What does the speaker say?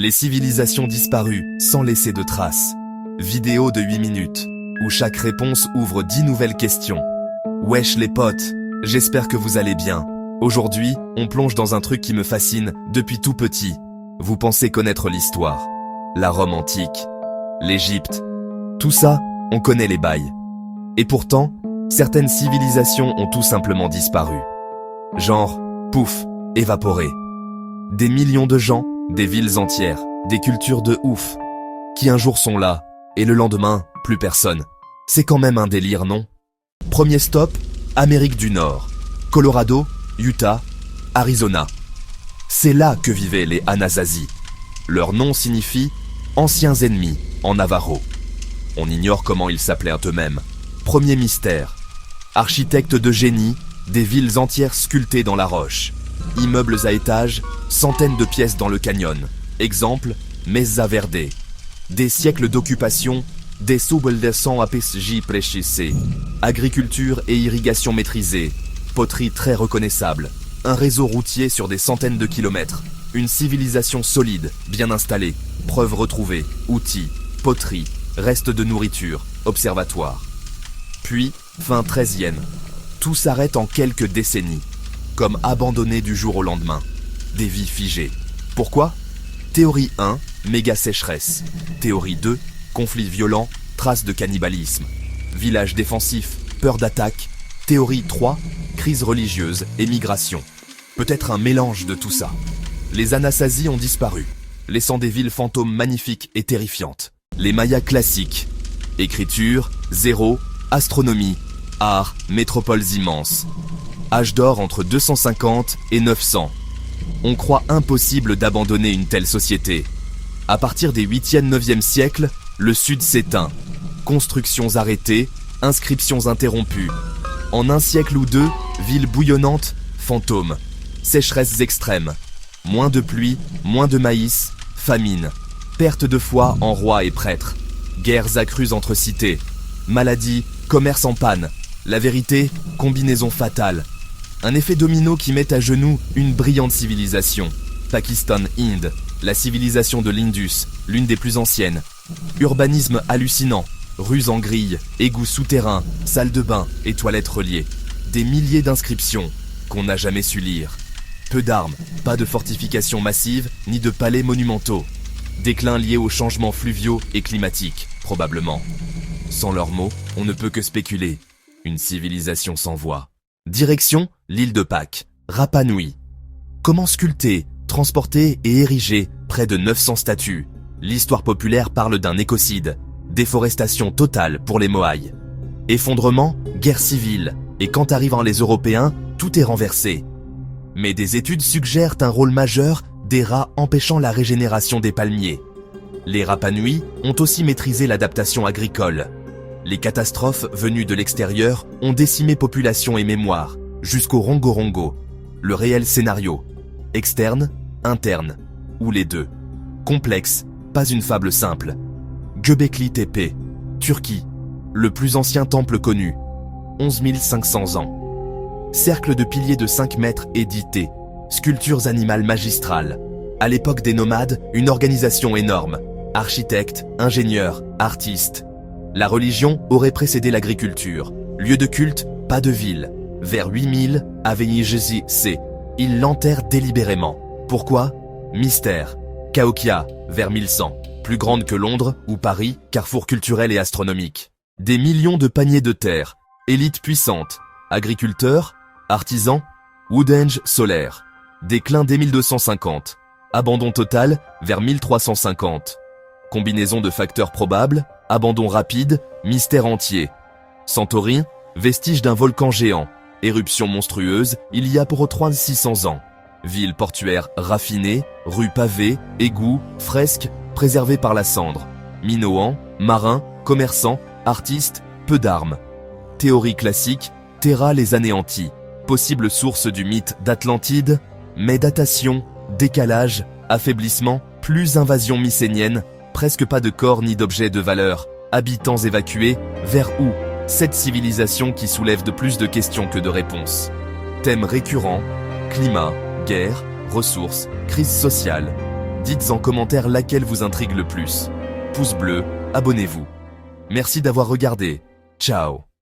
Les civilisations disparues sans laisser de traces. Vidéo de 8 minutes, où chaque réponse ouvre 10 nouvelles questions. Wesh les potes, j'espère que vous allez bien. Aujourd'hui, on plonge dans un truc qui me fascine depuis tout petit. Vous pensez connaître l'histoire. La Rome antique, l'Égypte. Tout ça, on connaît les bails. Et pourtant, certaines civilisations ont tout simplement disparu. Genre, pouf, évaporées. Des millions de gens, des villes entières, des cultures de ouf, qui un jour sont là, et le lendemain, plus personne. C'est quand même un délire, non? Premier stop, Amérique du Nord. Colorado, Utah, Arizona. C'est là que vivaient les Anasazi. Leur nom signifie « anciens ennemis » en navajo. On ignore comment ils s'appelèrent eux-mêmes. Premier mystère. Architectes de génie, des villes entières sculptées dans la roche. Immeubles à étages, centaines de pièces dans le canyon. Exemple, Mesa Verde. Des siècles d'occupation, des subuldations APSJ précisées. Agriculture et irrigation maîtrisée. Poterie très reconnaissable. Un réseau routier sur des centaines de kilomètres. Une civilisation solide, bien installée. Preuves retrouvées, outils, poterie, restes de nourriture, observatoire. Puis, fin 13e. Tout s'arrête en quelques décennies. Comme abandonné du jour au lendemain. Des vies figées. Pourquoi? Théorie 1, méga sécheresse. Théorie 2, conflit violent, traces de cannibalisme. Village défensif, peur d'attaque. Théorie 3, crise religieuse et migration. Peut-être un mélange de tout ça. Les Anasazi ont disparu, laissant des villes fantômes magnifiques et terrifiantes. Les Mayas classiques. Écriture, zéro, astronomie, art, métropoles immenses. Âge d'or entre 250 et 900. On croit impossible d'abandonner une telle société. À partir des 8e, 9e siècles, le sud s'éteint. Constructions arrêtées, inscriptions interrompues. En un siècle ou deux, ville bouillonnante, fantômes. Sécheresses extrêmes. Moins de pluie, moins de maïs, famine. Perte de foi en rois et prêtres. Guerres accrues entre cités. Maladies, commerce en panne. La vérité, combinaison fatale. Un effet domino qui met à genoux une brillante civilisation. Pakistan-Inde, la civilisation de l'Indus, l'une des plus anciennes. Urbanisme hallucinant, rues en grille, égouts souterrains, salles de bain et toilettes reliées. Des milliers d'inscriptions qu'on n'a jamais su lire. Peu d'armes, pas de fortifications massives, ni de palais monumentaux. Déclin lié aux changements fluviaux et climatiques, probablement. Sans leurs mots, on ne peut que spéculer. Une civilisation sans voix. Direction, l'île de Pâques, Rapa Nui. Comment sculpter, transporter et ériger près de 900 statues? L'histoire populaire parle d'un écocide. Déforestation totale pour les Moaïs. Effondrement, guerre civile. Et quand arrivent les Européens, tout est renversé. Mais des études suggèrent un rôle majeur des rats empêchant la régénération des palmiers. Les Rapa Nui ont aussi maîtrisé l'adaptation agricole. Les catastrophes venues de l'extérieur ont décimé population et mémoire, jusqu'au Rongorongo. Le réel scénario. Externe, interne, ou les deux. Complexe, pas une fable simple. Göbekli Tepe, Turquie. Le plus ancien temple connu. 11 500 ans. Cercle de piliers de 5 mètres édité. Sculptures animales magistrales. À l'époque des nomades, une organisation énorme. Architectes, ingénieurs, artistes. La religion aurait précédé l'agriculture. Lieu de culte, pas de ville. Vers 8000, Aveni Jésus C. Ils l'enterrent délibérément. Pourquoi? Mystère. Cahokia, vers 1100. Plus grande que Londres ou Paris, carrefour culturel et astronomique. Des millions de paniers de terre. Élite puissante. Agriculteurs, artisans, Woodhenge solaire. Déclin dès 1250. Abandon total vers 1350. Combinaison de facteurs probables, abandon rapide, mystère entier. Santorin, vestige d'un volcan géant. Éruption monstrueuse, il y a pour 3600 ans. Ville portuaire raffinée, rues pavées, égouts, fresques, préservées par la cendre. Minoans, marins, commerçants, artistes, peu d'armes. Théorie classique, Terra les anéantit. Possible source du mythe d'Atlantide, mais datation, décalage, affaiblissement, plus invasion mycénienne, presque pas de corps ni d'objets de valeur, habitants évacués, vers où? Cette civilisation qui soulève de plus de questions que de réponses. Thèmes récurrents, climat, guerre, ressources, crise sociale. Dites en commentaire laquelle vous intrigue le plus. Pouce bleu, abonnez-vous. Merci d'avoir regardé. Ciao.